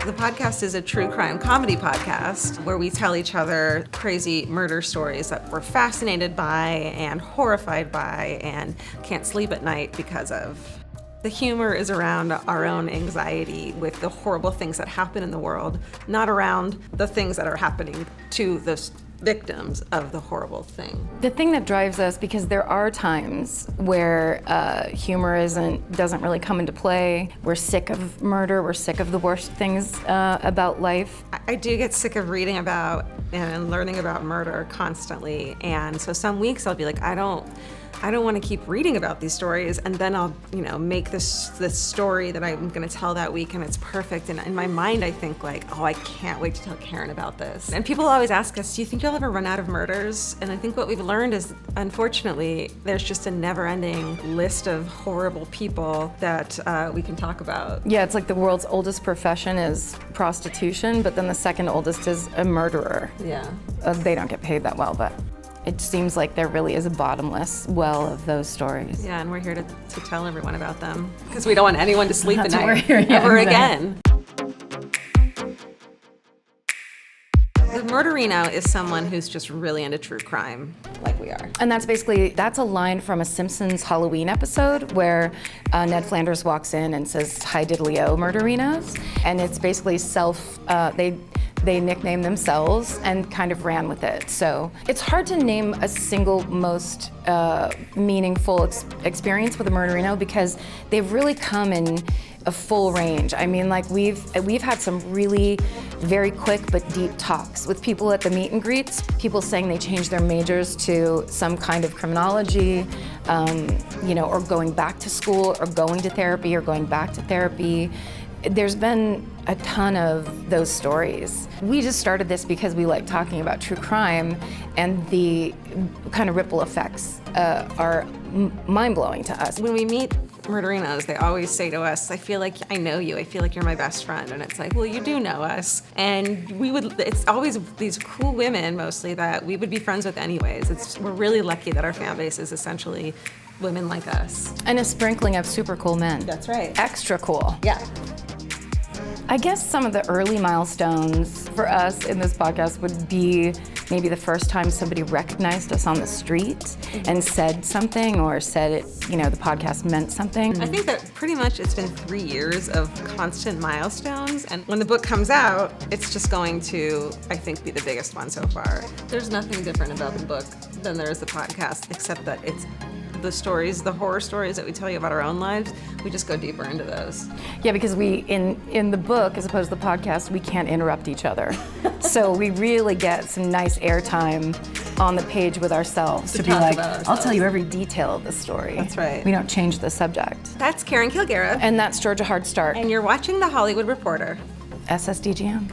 The podcast is a true crime comedy podcast where we tell each other crazy murder stories that we're fascinated by and horrified by and can't sleep at night because of. The humor is around our own anxiety with the horrible things that happen in the world, not around the things that are happening to the victims of the horrible thing. The thing that drives us, because there are times where humor doesn't really come into play. We're sick of murder. We're sick of the worst things about life. I do get sick of reading about and learning about murder constantly, and so some weeks I'll be like, I don't want to keep reading about these stories, and then I'll, make this story that I'm going to tell that week, and it's perfect. And in my mind, I think like, oh, I can't wait to tell Karen about this. And people always ask us, do you think you'll ever run out of murders? And I think what we've learned is, unfortunately, there's just a never-ending list of horrible people that we can talk about. Yeah, it's like the world's oldest profession is prostitution, but then the second oldest is a murderer. Yeah. They don't get paid that well, but it seems like there really is a bottomless well of those stories. Yeah, and we're here to tell everyone about them because we don't want anyone to sleep at night ever again. The Murderino is someone who's just really into true crime, like we are. And that's a line from a Simpsons Halloween episode where Ned Flanders walks in and says, "Hi diddly-o, Murderinos." And it's basically they nicknamed themselves and kind of ran with it. So it's hard to name a single most meaningful experience with a Murderino because they've really come in a full range. I mean, like we've had some really very quick but deep talks with people at the meet and greets, people saying they changed their majors to some kind of criminology, or going back to school or going to therapy or going back to therapy. There's been a ton of those stories. We just started this because we like talking about true crime, and the kind of ripple effects are mind-blowing to us. When we meet Murderinos, they always say to us, I feel like I know you, I feel like you're my best friend. And it's like, well, you do know us. And it's always these cool women mostly that we would be friends with anyways. We're really lucky that our fan base is essentially women like us. And a sprinkling of super cool men. That's right. Extra cool. Yeah. I guess some of the early milestones for us in this podcast would be maybe the first time somebody recognized us on the street and said something or said it, the podcast meant something. I think that pretty much it's been 3 years of constant milestones, and when the book comes out, it's just going to, I think, be the biggest one so far. There's nothing different about the book than there is the podcast, except that it's the horror stories that we tell you about our own lives, we just go deeper into those. Yeah, because we, in the book, as opposed to the podcast, we can't interrupt each other. So we really get some nice airtime on the page with ourselves to be like, I'll tell you every detail of the story. That's right. We don't change the subject. That's Karen Kilgariff. And that's Georgia Hardstart. And you're watching The Hollywood Reporter. SSDGM.